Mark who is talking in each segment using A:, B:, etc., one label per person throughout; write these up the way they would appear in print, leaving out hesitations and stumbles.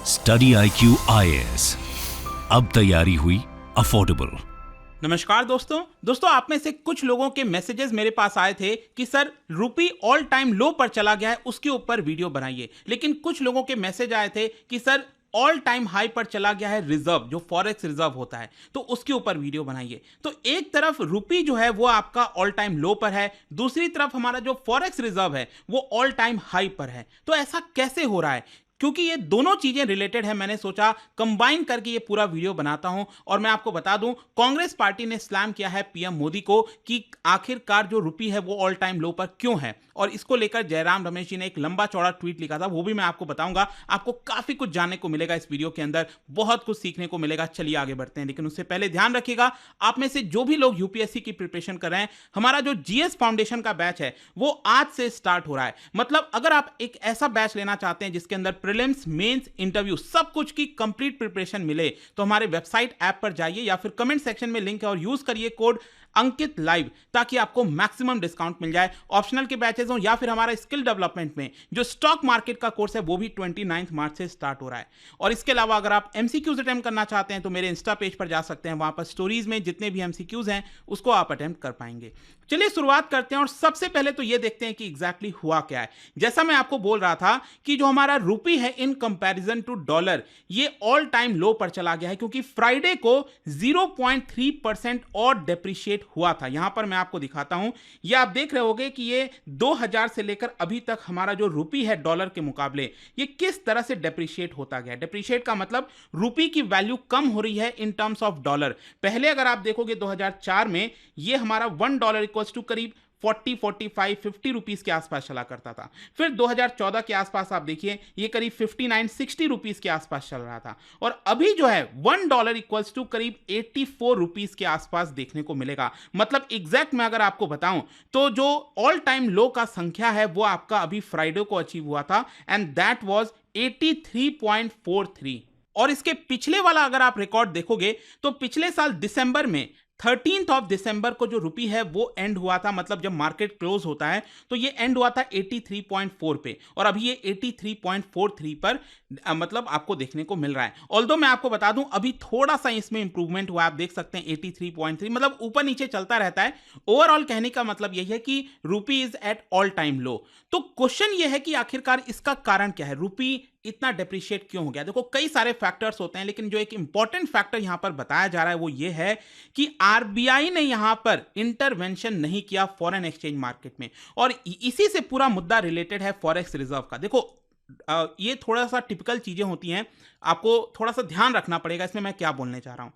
A: Study IQ IAS, अब तैयारी हुई अफोर्डेबल।
B: नमस्कार दोस्तों आप में से कुछ लोगों के मैसेजेस मेरे पास आए थे कि सर रुपी ऑल टाइम लो पर चला गया है, उसके ऊपर वीडियो बनाइए। लेकिन कुछ लोगों के मैसेज आए थे कि सर ऑल टाइम हाई पर चला गया है रिजर्व, जो फॉरेक्स रिजर्व होता है, तो उसके ऊपर वीडियो बनाइए। तो एक तरफ रुपी जो है वो आपका ऑल टाइम लो पर है, दूसरी तरफ हमारा जो फॉरेक्स रिजर्व है वो ऑल टाइम हाई पर है। तो ऐसा कैसे हो रहा है? क्योंकि ये दोनों चीजें रिलेटेड है, मैंने सोचा कंबाइन करके ये पूरा वीडियो बनाता हूं। और मैं आपको बता दूं, कांग्रेस पार्टी ने स्लैम किया है पीएम मोदी को कि आखिरकार जो रुपी है वो ऑल टाइम लो पर क्यों है। और इसको लेकर जयराम रमेश जी ने एक लंबा चौड़ा ट्वीट लिखा था, वो भी मैं आपको बताऊंगा। आपको काफी कुछ जानने को मिलेगा इस वीडियो के अंदर, बहुत कुछ सीखने को मिलेगा। चलिए आगे बढ़ते हैं, लेकिन उससे पहले ध्यान रखिएगा, आप में से जो भी लोग यूपीएससी की प्रिपरेशन कर रहे हैं, हमारा जो जीएस फाउंडेशन का बैच है वो आज से स्टार्ट हो रहा है। मतलब अगर आप एक ऐसा बैच लेना चाहते हैं जिसके अंदर प्रीलिम्स, मेंस, इंटरव्यू सब कुछ की कंप्लीट प्रिपरेशन मिले, तो हमारे वेबसाइट ऐप पर जाइए या फिर कमेंट सेक्शन में लिंक है और यूज करिए कोड अंकित लाइव, ताकि आपको मैक्सिमम डिस्काउंट मिल जाए। ऑप्शनल के बैचेस हो या फिर हमारा स्किल डेवलपमेंट में जो स्टॉक मार्केट का कोर्स है वो भी 29 मार्च से स्टार्ट हो रहा है। और इसके अलावा अगर आप एमसीक्यूज अटेम्प्ट करना चाहते हैं तो मेरे इंस्टा पेज पर जा सकते हैं, वहां पर स्टोरीज में जितने भी एमसीक्यूज हैं उसको आप अटेम्प्ट कर पाएंगे। चलिए शुरुआत करते हैं और सबसे पहले तो ये देखते हैं कि एग्जैक्टली हुआ क्या है। जैसा मैं आपको बोल रहा था कि जो हमारा रुपी है इन कंपैरिजन टू डॉलर ये ऑल टाइम लो पर चला गया है, क्योंकि फ्राइडे को 0.3% और डेप्रिशिएट हुआ था। यहां पर मैं आपको दिखाता हूं, ये आप देख रहे होंगे कि ये 2000 से लेकर अभी तक हमारा जो रुपी है डॉलर के मुकाबले ये किस तरह से डेप्रिशिएट होता गया। डेप्रिशिएट का मतलब रुपी की वैल्यू कम हो रही है इन टर्म्स ऑफ डॉलर। पहले अगर आप देखोगे 2004 में ये हमारा $1 इक्वल्स टू करीब 40, 45, 50 रुपीज के आसपास चला करता था। फिर 2014 के आसपास आप देखिए ये करीब 59, 60 रुपीज के आसपास चल रहा था। और अभी जो है $1 इक्वल्स टू करीब 84 रुपीज के आसपास देखने को मिलेगा। मतलब एग्जैक्ट मैं अगर आपको बताऊं तो जो ऑल टाइम लो का संख्या है वो आपका अभी फ्राइडे को अचीव हुआ था, एंड दैट वाज 83.43। और इसके पिछले वाला अगर आप रिकॉर्ड देखोगे तो पिछले साल दिसंबर में 13 दिसंबर को जो रुपी है वो एंड हुआ था, मतलब जब मार्केट क्लोज होता है तो ये एंड हुआ था 83.4 पे, और अभी ये 83.43 पर मतलब आपको देखने को मिल रहा है। ऑल्दो मैं आपको बता दूं अभी थोड़ा सा इसमें इंप्रूवमेंट हुआ, आप देख सकते हैं 83.3, मतलब ऊपर नीचे चलता रहता है। ओवरऑल कहने का मतलब यही है कि rupee is at all time low. तो क्वेश्चन ये है कि आखिरकार इसका कारण क्या है, रुपी इतना डेप्रिशिएट क्यों हो गया। देखो कई सारे फैक्टर्स होते हैं, लेकिन जो एक इंपॉर्टेंट फैक्टर यहां पर बताया जा रहा है वो ये है कि आरबीआई ने यहां पर इंटरवेंशन नहीं किया फॉरेन एक्सचेंज मार्केट में, और इसी से पूरा मुद्दा रिलेटेड है फॉरेक्स रिजर्व का। देखो ये थोड़ा सा टिपिकल चीजें होती हैं, आपको थोड़ा सा ध्यान रखना पड़ेगा इसमें मैं क्या बोलने चाह रहा हूं।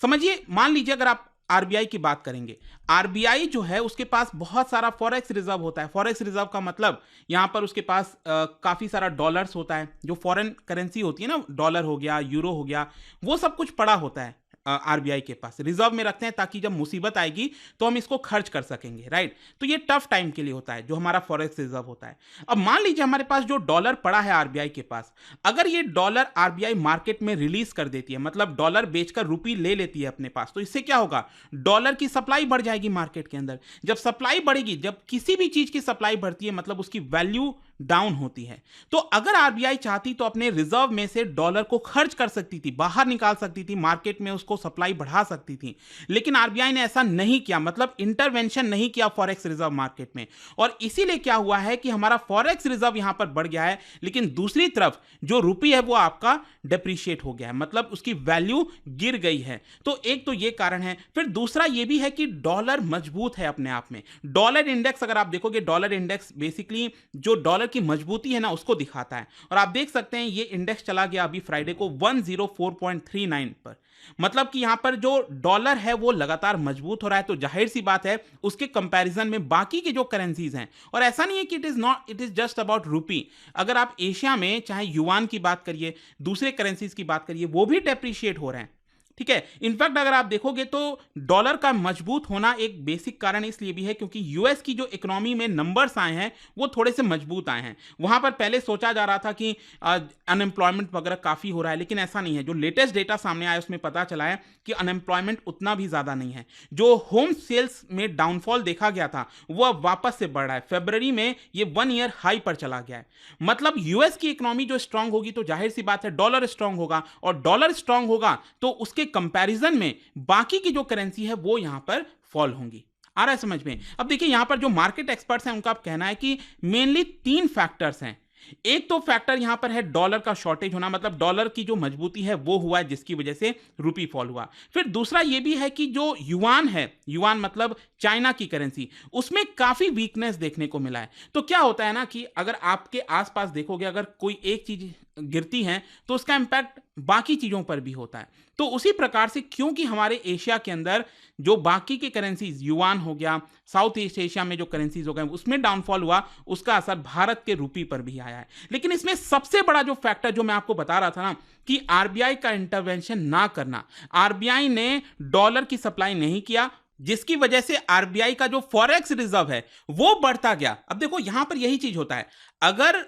B: समझिए, मान लीजिए अगर आप आरबीआई की बात करेंगे, आरबीआई जो है उसके पास बहुत सारा फॉरेक्स रिजर्व होता है। फॉरेक्स रिजर्व का मतलब यहां पर उसके पास काफी सारा डॉलर्स होता है, जो फॉरेन करेंसी होती है ना, डॉलर हो गया, यूरो हो गया, वो सब कुछ पड़ा होता है आरबीआई के पास, रिजर्व में रखते हैं ताकि जब मुसीबत आएगी तो हम इसको खर्च कर सकेंगे, राइट। तो ये टफ टाइम के लिए होता है जो हमारा फॉरेक्स रिजर्व होता है। अब मान लीजिए हमारे पास जो डॉलर पड़ा है आरबीआई के पास, अगर ये डॉलर आरबीआई मार्केट में रिलीज कर देती है, मतलब डॉलर बेचकर रुपी ले लेती है अपने पास, तो इससे क्या होगा, डॉलर की सप्लाई बढ़ जाएगी मार्केट के अंदर। जब सप्लाई बढ़ेगी, जब किसी भी चीज की सप्लाई बढ़ती है मतलब उसकी वैल्यू डाउन होती है। तो अगर आरबीआई चाहती तो अपने रिजर्व में से डॉलर को खर्च कर सकती थी, बाहर निकाल सकती थी, मार्केट में उसको सप्लाई बढ़ा सकती थी, लेकिन आरबीआई ने ऐसा नहीं किया, मतलब इंटरवेंशन नहीं किया फॉरेक्स रिजर्व मार्केट में। और इसीलिए क्या हुआ है कि हमारा फॉरेक्स रिजर्व यहां पर बढ़ गया है, लेकिन दूसरी तरफ जो रुपी है वो आपका डेप्रिशिएट हो गया है, मतलब उसकी वैल्यू गिर गई है। तो एक तो ये कारण है। फिर दूसरा ये भी है कि डॉलर मजबूत है अपने आप में। डॉलर इंडेक्स अगर आप देखोगे, डॉलर इंडेक्स बेसिकली जो डॉलर की मजबूती है ना उसको दिखाता है, और आप देख सकते हैं ये इंडेक्स चला गया अभी फ्राइडे को 104.39 पर। मतलब कि यहां पर जो डॉलर है वो लगातार मजबूत हो रहा है, तो जाहिर सी बात है उसके कंपैरिजन में बाकी के जो करेंसीज हैं, और ऐसा नहीं है कि इट इज जस्ट अबाउट रुपी। अगर आप एशिया में चाहे युआन की बात करिए, दूसरे करेंसीज की बात करिए, वो भी डेप्रिशिएट हो रहे हैं। ठीक है। इनफैक्ट अगर आप देखोगे तो डॉलर का मजबूत होना एक बेसिक कारण इसलिए भी है क्योंकि यूएस की जो इकोनॉमी में नंबर्स आए हैं वो थोड़े से मजबूत आए हैं। वहां पर पहले सोचा जा रहा था कि अनएम्प्लॉयमेंट वगैरह काफी हो रहा है, लेकिन ऐसा नहीं है। जो लेटेस्ट डेटा सामने आया उसमें पता चला है कि अनएम्प्लॉयमेंट उतना भी ज्यादा नहीं है। जो होम सेल्स में डाउनफॉल देखा गया था वो अब वापस से बढ़ रहा है। फरवरी में ये 1 ईयर हाई पर चला गया है। मतलब यूएस की इकोनॉमी जो स्ट्रांग होगी तो जाहिर सी बात है डॉलर स्ट्रांग होगा, और डॉलर स्ट्रांग होगा तो उसके कंपैरिजन में बाकी की जो करेंसी है वो यहां पर फॉल होंगी। आ रहा है समझ में? अब देखिए यहां पर जो मार्केट एक्सपर्ट्स हैं उनका कहना है कि मेनली 3 फैक्टर्स हैं। एक तो फैक्टर यहां पर है डॉलर का शॉर्टेज होना, मतलब डॉलर की जो मजबूती है वो हुआ है जिसकी वजह से रुपी फॉल हुआ। फिर दूसरा ये भी है कि जो युआन है, युआन मतलब चाइना की करेंसी, उसमें काफी वीकनेस देखने को मिला है। तो क्या होता है ना कि अगर आपके आसपास देखोगे अगर कोई एक चीज गिरती है तो उसका इंपैक्ट बाकी चीजों पर भी होता है। तो उसी प्रकार से क्योंकि हमारे एशिया के अंदर जो बाकी के करेंसीज, युआन हो गया, साउथ ईस्ट एशिया में जो करेंसीज हो गए उसमें डाउनफॉल हुआ, उसका असर भारत के रुपी पर भी आया है। लेकिन इसमें सबसे बड़ा जो फैक्टर जो मैं आपको बता रहा था ना कि आरबीआई का इंटरवेंशन ना करना, आरबीआई ने डॉलर की सप्लाई नहीं किया जिसकी वजह से आरबीआई का जो फॉरेक्स रिजर्व है वो बढ़ता गया। अब देखो यहां पर यही चीज होता है, अगर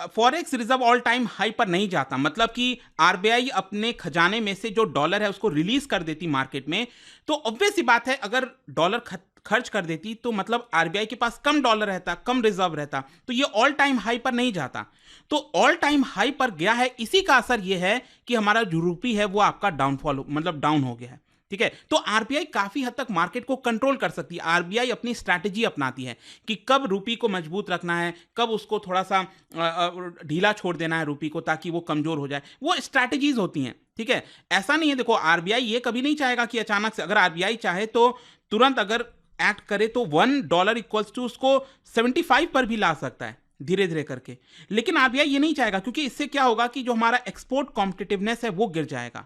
B: forex reserve all time high पर नहीं जाता, मतलब कि आरबीआई अपने खजाने में से जो डॉलर है उसको रिलीज कर देती मार्केट में, तो ऑब्वियस सी बात है अगर डॉलर खर्च कर देती तो मतलब आरबीआई के पास कम डॉलर रहता, कम रिजर्व रहता, तो ये ऑल टाइम हाई पर नहीं जाता। तो ऑल टाइम हाई पर गया है, इसी का असर ये है कि हमारा जो रुपी है वो आपका डाउनफॉल मतलब डाउन हो गया है। ठीक है, तो आरबीआई काफी हद तक मार्केट को कंट्रोल कर सकती है। आरबीआई अपनी स्ट्रैटेजी अपनाती है कि कब रुपी को मजबूत रखना है, कब उसको थोड़ा सा ढीला छोड़ देना है रुपी को ताकि वो कमजोर हो जाए, वो स्ट्रैटेजीज होती हैं। ठीक है, ऐसा नहीं है, देखो आरबीआई ये कभी नहीं चाहेगा कि अचानक से, अगर आरबीआई चाहे तो तुरंत अगर एक्ट करे तो $1 इक्वल्स टू उसको 75 पर भी ला सकता है धीरे धीरे करके, लेकिन आरबीआई ये नहीं चाहेगा क्योंकि इससे क्या होगा कि जो हमारा एक्सपोर्ट कॉम्पिटिटिवनेस है वो गिर जाएगा।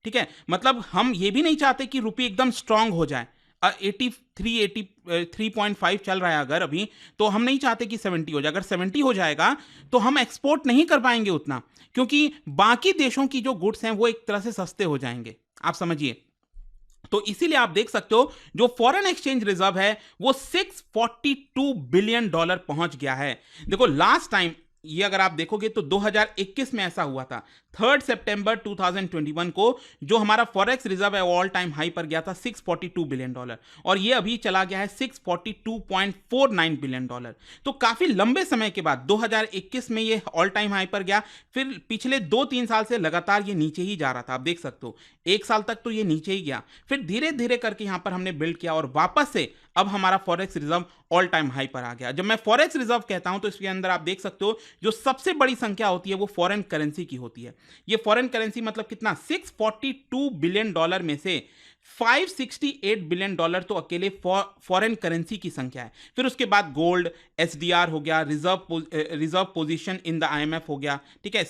B: ठीक है, मतलब हम ये भी नहीं चाहते कि रुपये एकदम स्ट्रांग हो जाए। 83.5 चल रहा है अगर अभी, तो हम नहीं चाहते कि 70 हो जाए। अगर 70 हो जाएगा तो हम एक्सपोर्ट नहीं कर पाएंगे उतना, क्योंकि बाकी देशों की जो गुड्स हैं वो एक तरह से सस्ते हो जाएंगे, आप समझिए। तो इसीलिए आप देख सकते हो जो फॉरेन एक्सचेंज रिजर्व है वो $642 बिलियन पहुंच गया है। देखो लास्ट टाइम ये अगर आप देखोगे तो 2021 में ऐसा हुआ था, 3 सितंबर 2021 को जो हमारा फॉरेक्स रिजर्व है वो ऑल टाइम हाई पर गया था $642 बिलियन, और ये अभी चला गया है $642.49 बिलियन। तो काफी लंबे समय के बाद 2021 में ये ऑल टाइम हाई पर गया, फिर पिछले 2-3 साल से लगातार ये नीचे ही जा रहा था। आप देख सकते हो 1 साल तक तो ये नीचे ही गया, फिर धीरे धीरे करके यहां पर हमने बिल्ड किया और वापस से अब हमारा forex reserve all time high पर आ गया। जब मैं फॉरेक्स रिजर्व कहता हूं तो इसके अंदर आप देख सकते हो जो सबसे बड़ी संख्या होती है वो फॉरेन करेंसी की होती है। ये फॉरेन करेंसी मतलब कितना, $642 बिलियन में से $568 बिलियन तो अकेले फॉरेन करेंसी की संख्या है। फिर उसके बाद गोल्ड, एसडीआर हो गया, reserve position in the IMF हो गया। ठीक है,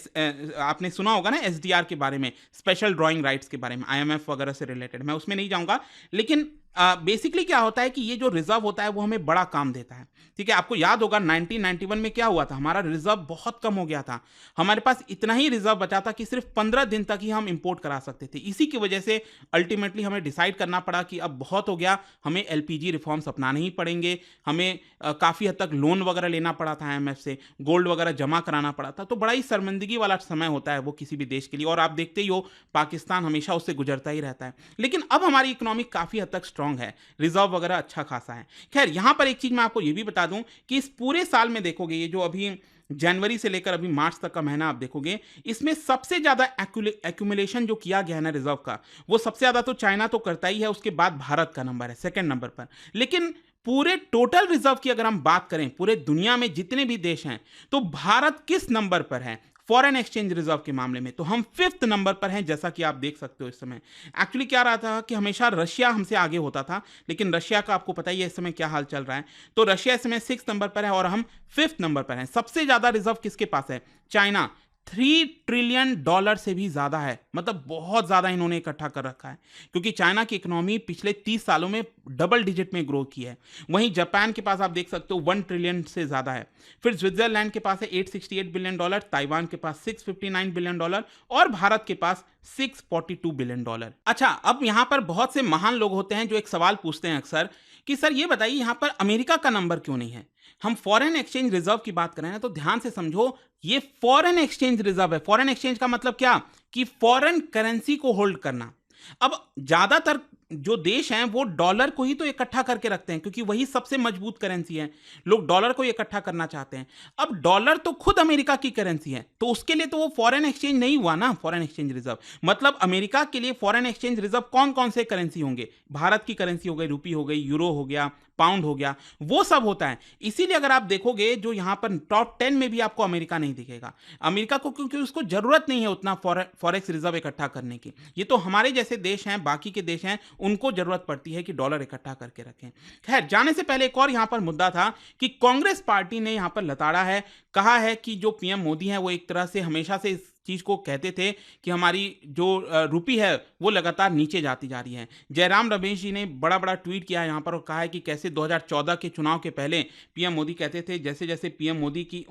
B: आपने सुना होगा ना एसडीआर के बारे में, स्पेशल ड्राइंग राइट्स के बारे में, आईएमएफ वगैरह से रिलेटेड, मैं उसमें नहीं जाऊंगा। लेकिन बेसिकली क्या होता है कि ये जो रिजर्व होता है वो हमें बड़ा काम देता है। ठीक है, आपको याद होगा 1991 में क्या हुआ था, हमारा रिजर्व बहुत कम हो गया था, हमारे पास इतना ही रिजर्व बचा था कि सिर्फ 15 दिन तक ही हम इंपोर्ट करा सकते थे। इसी की वजह से अल्टीमेटली हमें डिसाइड करना पड़ा कि अब बहुत हो गया, हमें एलपीजी रिफॉर्म्स अपनाने ही पड़ेंगे। हमें काफ़ी हद तक लोन वगैरह लेना पड़ा था आईएमएफ से, गोल्ड वगैरह जमा कराना पड़ा था। तो बड़ा ही शर्मिंदगी वाला समय होता है वो किसी भी देश के लिए, और आप देखते ही हो पाकिस्तान हमेशा उससे गुजरता ही रहता है। लेकिन अब हमारी इकोनॉमी काफ़ी हद तक स्ट्रांग है, रिजर्व वगैरह अच्छा खासा है। खैर यहां पर एक चीज मैं आपको यह भी बता दूं कि इस पूरे साल में देखोगे, ये जो अभी जनवरी से लेकर अभी मार्च तक का महीना आप देखोगे, इसमें सबसे ज्यादा एक्यूमुलेशन जो किया गया है ना रिजर्व का, वो सबसे ज्यादा तो चाइना तो करता ही है, उसके बाद भारत का नंबर है सेकंड नंबर पर। लेकिन पूरे टोटल रिजर्व की अगर हम बात करें, पूरे दुनिया में जितने भी देश हैं, तो भारत किस नंबर पर है फॉरेन एक्सचेंज रिजर्व के मामले में? तो हम 5th नंबर पर हैं, जैसा कि आप देख सकते हो। इस समय एक्चुअली क्या रहा था कि हमेशा रशिया हमसे आगे होता था, लेकिन रशिया का आपको पता ही है इस समय क्या हाल चल रहा है। तो रशिया इस समय 6th नंबर पर है और हम 5th नंबर पर हैं। सबसे ज्यादा रिजर्व किसके पास है? चाइना $3 ट्रिलियन से भी ज्यादा है, मतलब बहुत ज्यादा इन्होंने इकट्ठा कर रखा है, क्योंकि चाइना की इकोनॉमी पिछले 30 सालों में डबल डिजिट में ग्रो की है। वहीं जापान के पास आप देख सकते हो 1 ट्रिलियन से ज्यादा है। फिर स्विट्जरलैंड के पास है $868 बिलियन, ताइवान के पास $659 बिलियन और भारत के पास $642 बिलियन। अच्छा, अब यहां पर बहुत से महान लोग होते हैं जो एक सवाल पूछते हैं अक्सर कि सर ये बताइए यहां पर अमेरिका का नंबर क्यों नहीं है। हम फॉरेन एक्सचेंज रिजर्व की बात कर रहे हैं तो ध्यान से समझो, ये फॉरेन एक्सचेंज रिजर्व है। फॉरेन एक्सचेंज का मतलब क्या, कि फॉरेन करेंसी को होल्ड करना। अब ज्यादातर जो देश हैं वो डॉलर को ही तो इकट्ठा करके रखते हैं, क्योंकि वही सबसे मजबूत करेंसी है। लोग डॉलर को इकट्ठा करना चाहते हैं। अब डॉलर तो खुद अमेरिका की करेंसी है, तो उसके लिए तो वो फॉरेन एक्सचेंज नहीं हुआ ना, फॉरेन एक्सचेंज रिजर्व। मतलब अमेरिका के लिए फॉरेन एक्सचेंज रिजर्व कौन कौन से करेंसी होंगे, भारत की करेंसी हो गई, रुपी हो गई, यूरो हो गया, पाउंड हो गया, वो सब होता है। इसीलिए अगर आप देखोगे जो यहां पर टॉप 10 में भी आपको अमेरिका नहीं दिखेगा। अमेरिका को क्योंकि उसको जरूरत नहीं है उतना फॉरेक्स रिजर्व इकट्ठा करने की। ये तो हमारे जैसे देश हैं, बाकी के देश हैं, उनको जरूरत पड़ती है कि डॉलर इकट्ठा करके रखें। खैर, जाने से पहले एक और यहां पर मुद्दा था कि कांग्रेस पार्टी ने यहां पर लताड़ा है, कहा है कि जो पीएम मोदी हैं वो एक तरह से हमेशा से इस चीज को कहते थे कि हमारी जो रुपी है वो लगातार नीचे जाती जा रही है। जयराम रमेश जी ने बड़ा बड़ा ट्वीट किया यहाँ पर और कहा है कि कैसे 2014 के चुनाव के पहले पीएम मोदी कहते थे जैसे जैसे पीएम मोदी की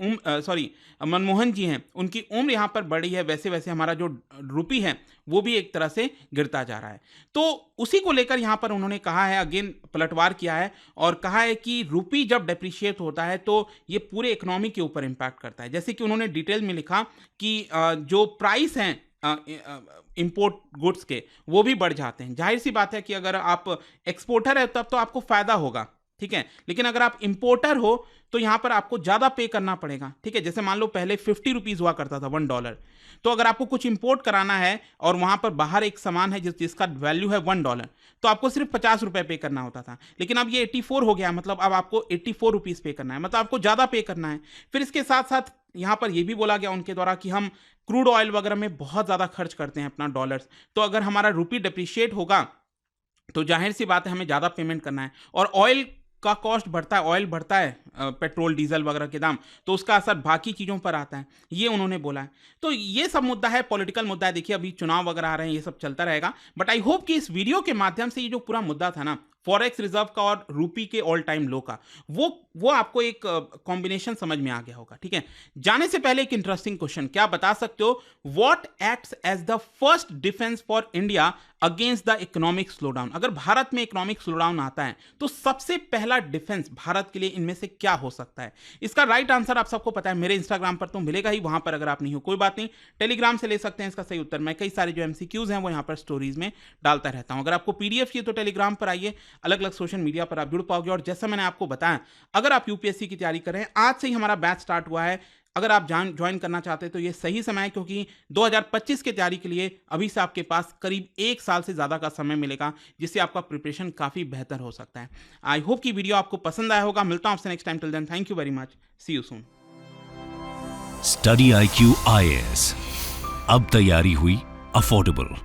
B: मनमोहन जी हैं उनकी उम्र यहाँ पर बढ़ी है, वैसे वैसे हमारा जो रुपी है वो भी एक तरह से गिरता जा रहा है। तो उसी को लेकर यहाँ पर उन्होंने कहा है, अगेन पलटवार किया है और कहा है कि रुपी जब डेप्रिशिएट होता है तो ये पूरे इकोनॉमी के ऊपर इंपैक्ट करता है। जैसे कि उन्होंने डिटेल में लिखा कि जो प्राइस हैं इंपोर्ट गुड्स के वो भी बढ़ जाते हैं। जाहिर सी बात है कि अगर आप एक्सपोर्टर है तब तो आपको फायदा होगा, ठीक है, लेकिन अगर आप इंपोर्टर हो तो यहां पर आपको ज्यादा पे करना पड़ेगा, ठीक है। जैसे मान लो पहले 50 रुपीज हुआ करता था $1, तो अगर आपको कुछ इंपोर्ट कराना है और वहां पर बाहर एक सामान है जिसका वैल्यू है $1, तो आपको सिर्फ 50 रुपए पे करना होता था। लेकिन अब ये 84 हो गया, मतलब अब आपको 84 रुपीज पे करना है, मतलब आपको ज्यादा पे करना है। फिर इसके साथ साथ यहां पर यह भी बोला गया उनके द्वारा कि हम क्रूड ऑयल वगैरह में बहुत ज्यादा खर्च करते हैं अपना डॉलर्स, तो अगर हमारा रुपी डिप्रिशिएट होगा तो जाहिर सी बात है हमें ज्यादा पेमेंट करना है। और ऑयल का कॉस्ट बढ़ता है, ऑयल बढ़ता है, पेट्रोल डीजल वगैरह के दाम, तो उसका असर बाकी चीज़ों पर आता है, ये उन्होंने बोला है। तो ये सब मुद्दा है, पॉलिटिकल मुद्दा है। देखिए अभी चुनाव वगैरह आ रहे हैं, ये सब चलता रहेगा, बट आई होप कि इस वीडियो के माध्यम से ये जो पूरा मुद्दा था ना फॉरेक्स रिजर्व का और रूपी के ऑल टाइम लो का, वो आपको एक कॉम्बिनेशन समझ में आ गया होगा, ठीक है। जाने से पहले एक इंटरेस्टिंग क्वेश्चन, क्या बता सकते हो what acts as the first defence for India against the economic slowdown? अगर भारत में इकोनॉमिक स्लोडाउन आता है तो सबसे पहला डिफेंस भारत के लिए इनमें से क्या हो सकता है? इसका राइट आंसर आप सबको पता है, मेरे इंस्टाग्राम पर तो मिलेगा ही, वहां पर अगर आप नहीं हो कोई बात नहीं, टेलीग्राम से ले सकते हैं इसका सही उत्तर। मैं कई सारे जो एमसीक्यूज हैं वो यहाँ पर स्टोरीज में डालता रहता हूं। अगर आपको पीडीएफ चाहिए तो टेलीग्राम पर आइए, अलग अलग सोशल मीडिया पर आप जुड़ पाओगे। और जैसा मैंने आपको बताया, अगर आप यूपीएससी की तैयारी कर रहे हैं, आज से ही हमारा बैच स्टार्ट हुआ है। अगर आप ज्वाइन करना चाहते हैं तो ये सही समय है, क्योंकि 2025 की तैयारी के लिए अभी से आपके पास करीब 1 साल से ज़्यादा का समय मिलेगा, जिससे आपका प्रिपरेशन काफ़ी बेहतर हो सकता है। आई होप कि वीडियो आपको पसंद आया होगा। मिलता हूं आपसे next time, till then thank you very much, see you soon.
A: Study IQ IAS, अब तैयारी हुई अफोर्डेबल।